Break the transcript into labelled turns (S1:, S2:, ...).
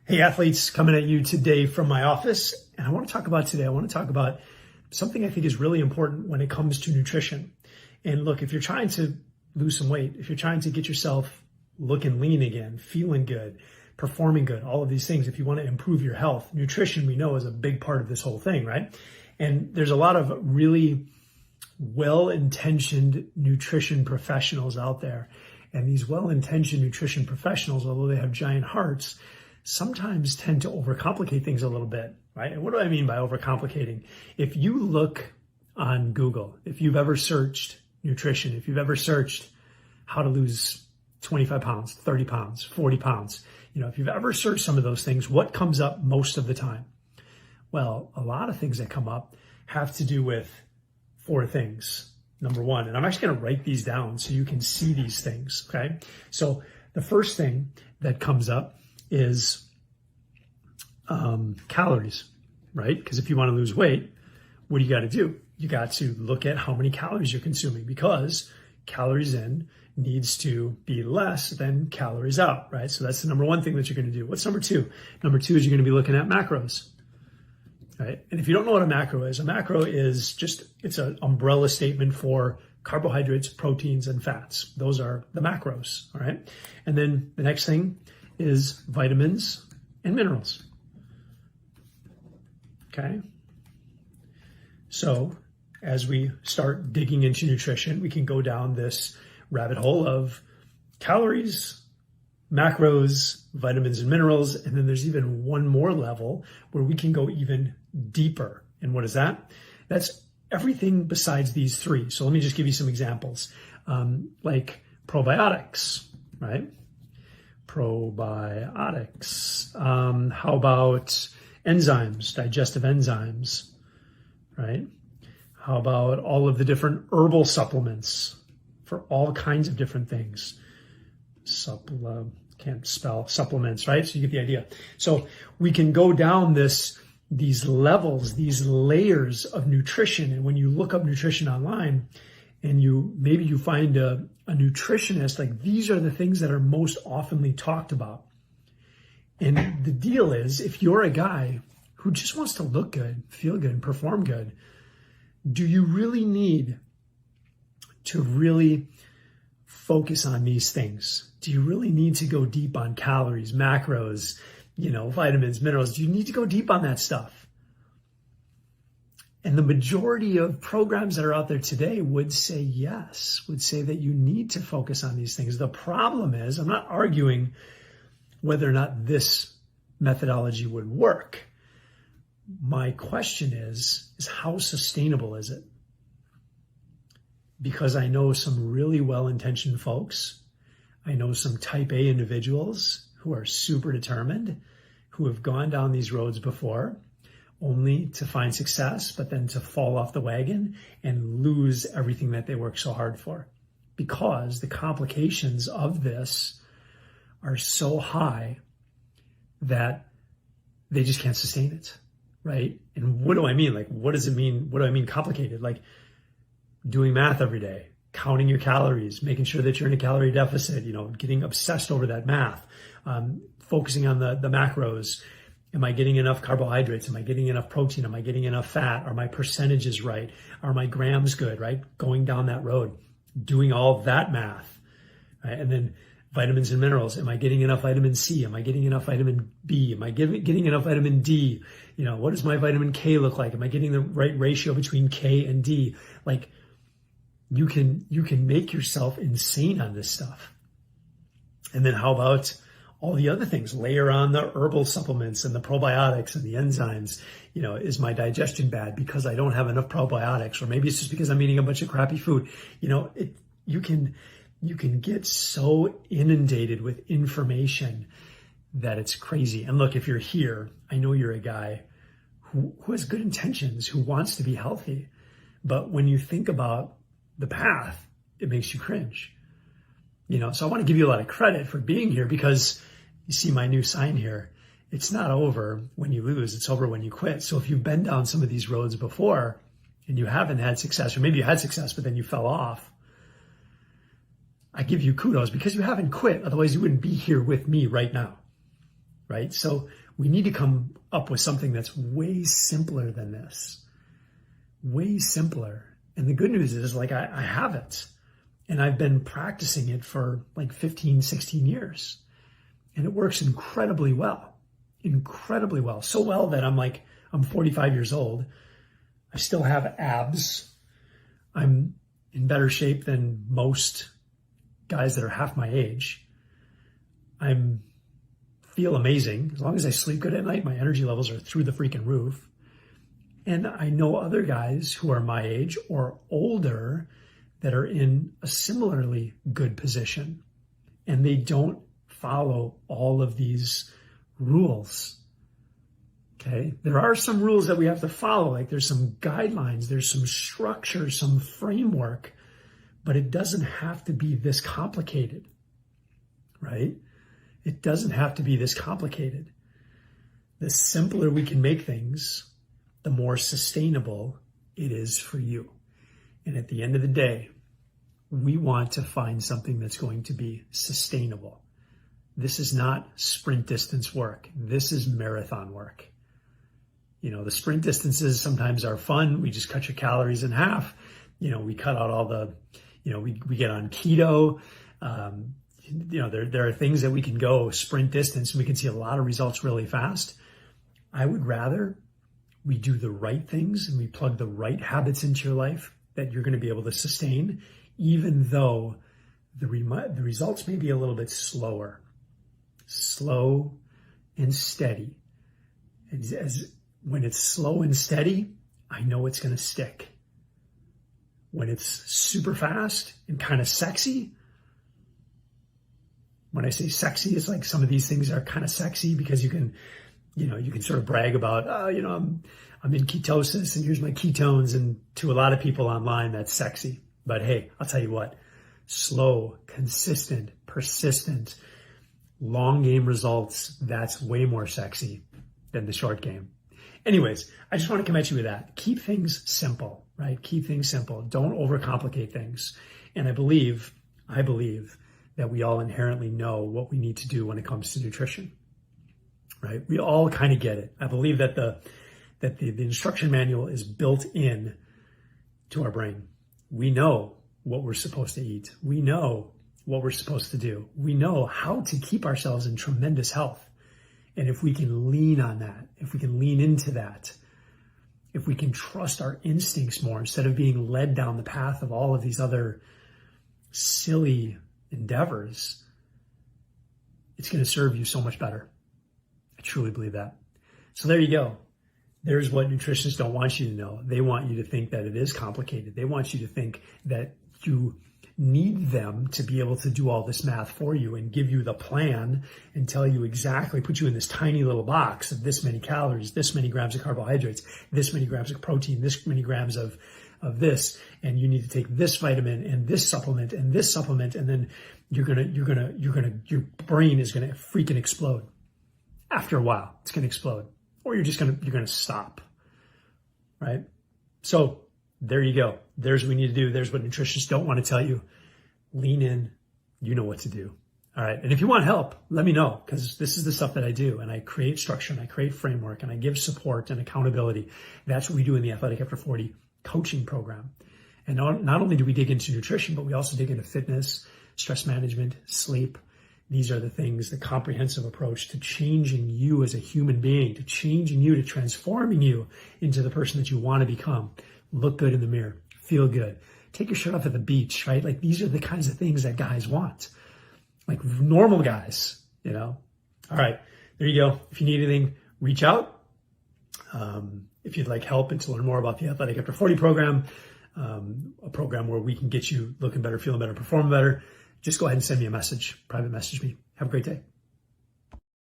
S1: Hey athletes, coming at you today from my office. And I want to talk about something I think is really important when it comes to nutrition. And look, if you're trying to lose some weight, if you're trying to get yourself looking lean again, feeling good, performing good, all of these things, if you want to improve your health, nutrition we know is a big part of this whole thing, right? And there's a lot of really well-intentioned nutrition professionals out there. And these well-intentioned nutrition professionals, although they have giant hearts, sometimes tend to overcomplicate things a little bit, right? And what do I mean by overcomplicating? If you look on Google, if you've ever searched nutrition, if you've ever searched how to lose 25 pounds, 30 pounds, 40 pounds, if you've ever searched some of those things, what comes up most of the time? Well, a lot of things that come up have to do with four things. Number one, and I'm actually going to write these down so you can see these things, okay? So the first thing that comes up is calories, right? Because if you want to lose weight, what do you got to do? You got to look at how many calories you're consuming, because calories in needs to be less than calories out, right? So that's the number one thing that you're going to do. What's number two? Number two is you're going to be looking at macros, right? And if you don't know what a macro is it's an umbrella statement for carbohydrates, proteins, and fats. Those are the macros, all right? And then the next thing is vitamins and minerals. Okay. So as we start digging into nutrition, we can go down this rabbit hole of calories, macros, vitamins and minerals. And then there's even one more level where we can go even deeper. And what is that? That's everything besides these three. So let me just give you some examples, like probiotics, right? Probiotics. How about enzymes, digestive enzymes, right? How about all of the different herbal supplements for all kinds of different things? Can't spell supplements, right? So you get the idea. So we can go down these levels, these layers of nutrition. And when you look up nutrition online and maybe you find a nutritionist, like these are the things that are most oftenly talked about. And the deal is, if you're a guy who just wants to look good, feel good, and perform good, do you really need to really focus on these things? Do you really need to go deep on calories, macros, vitamins, minerals? Do you need to go deep on that stuff? And the majority of programs that are out there today would say yes, would say that you need to focus on these things. The problem is, I'm not arguing whether or not this methodology would work. My question is how sustainable is it? Because I know some really well-intentioned folks. I know some type A individuals who are super determined, who have gone down these roads before, only to find success, but then to fall off the wagon and lose everything that they worked so hard for. Because the complications of this are so high that they just can't sustain it, right? And what do I mean? Like, what does it mean? What do I mean complicated? Like doing math every day, counting your calories, making sure that you're in a calorie deficit, getting obsessed over that math, focusing on the macros. Am I getting enough carbohydrates? Am I getting enough protein? Am I getting enough fat? Are my percentages right? Are my grams good, right? Going down that road, doing all that math, right? And then vitamins and minerals. Am I getting enough vitamin C? Am I getting enough vitamin B? Am I getting enough vitamin D? What does my vitamin K look like? Am I getting the right ratio between K and D? Like, you can make yourself insane on this stuff. And then how about all the other things? Layer on the herbal supplements and the probiotics and the enzymes. Is my digestion bad because I don't have enough probiotics? Or maybe it's just because I'm eating a bunch of crappy food. You can get so inundated with information that it's crazy. And look, if you're here, I know you're a guy who has good intentions, who wants to be healthy. But when you think about the path, it makes you cringe. So I want to give you a lot of credit for being here, because you see my new sign here. It's not over when you lose, it's over when you quit. So if you've been down some of these roads before and you haven't had success, or maybe you had success, but then you fell off, I give you kudos because you haven't quit. Otherwise, you wouldn't be here with me right now. right? So we need to come up with something that's way simpler than this, way simpler. And the good news is, like, I have it, and I've been practicing it for like 15, 16 years, and it works incredibly well. So well that I'm 45 years old. I still have abs. I'm in better shape than most guys that are half my age. I feel amazing. As long as I sleep good at night, my energy levels are through the freaking roof. And I know other guys who are my age or older that are in a similarly good position, and they don't follow all of these rules. Okay, there are some rules that we have to follow, like there's some guidelines, there's some structure, some framework, but it doesn't have to be this complicated, right? It doesn't have to be this complicated. The simpler we can make things, the more sustainable it is for you. And at the end of the day, we want to find something that's going to be sustainable. This is not sprint distance work. This is marathon work. You know, the sprint distances sometimes are fun. We just cut your calories in half. You know, we cut out all the, you know, we get on keto. You know, there are things that we can go sprint distance and we can see a lot of results really fast. I would rather we do the right things and we plug the right habits into your life that you're going to be able to sustain, even though the results may be a little bit slower. Slow and steady. When it's slow and steady, I know it's going to stick. When it's super fast and kind of sexy, when I say sexy, it's like some of these things are kind of sexy because you can sort of brag about, I'm in ketosis and here's my ketones. And to a lot of people online, that's sexy. But hey, I'll tell you what, slow, consistent, persistent, long game results, that's way more sexy than the short game. Anyways, I just want to come at you with that. Keep things simple, right? Keep things simple. Don't overcomplicate things. And I believe that we all inherently know what we need to do when it comes to nutrition, right? We all kind of get it. I believe that the instruction manual is built in to our brain. We know what we're supposed to eat. We know what we're supposed to do. We know how to keep ourselves in tremendous health. And if we can lean on that, if we can lean into that, if we can trust our instincts more instead of being led down the path of all of these other silly endeavors, it's going to serve you so much better. I truly believe that. So there you go. There's what nutritionists don't want you to know. They want you to think that it is complicated. They want you to think that you need them to be able to do all this math for you and give you the plan and tell you exactly, put you in this tiny little box of this many calories, this many grams of carbohydrates, this many grams of protein, this many grams of this, and you need to take this vitamin and this supplement, and then your brain is gonna freaking explode. After a while, it's gonna explode, or you're gonna stop, right? So there you go. There's what we need to do. There's what nutritionists don't want to tell you. Lean in. You know what to do. All right. And if you want help, let me know, because this is the stuff that I do. And I create structure and I create framework and I give support and accountability. That's what we do in the Athletic After 40 coaching program. And not only do we dig into nutrition, but we also dig into fitness, stress management, sleep. These are the things, the comprehensive approach to changing you as a human being, to changing you, to transforming you into the person that you want to become. Look good in the mirror, feel good, take your shirt off at the beach, right? Like, these are the kinds of things that guys want, like normal guys, you know? All right, there you go. If you need anything, reach out. If you'd like help and to learn more about the Athletic After 40 program, a program where we can get you looking better, feeling better, performing better, just go ahead and send me a message, private message me. Have a great day.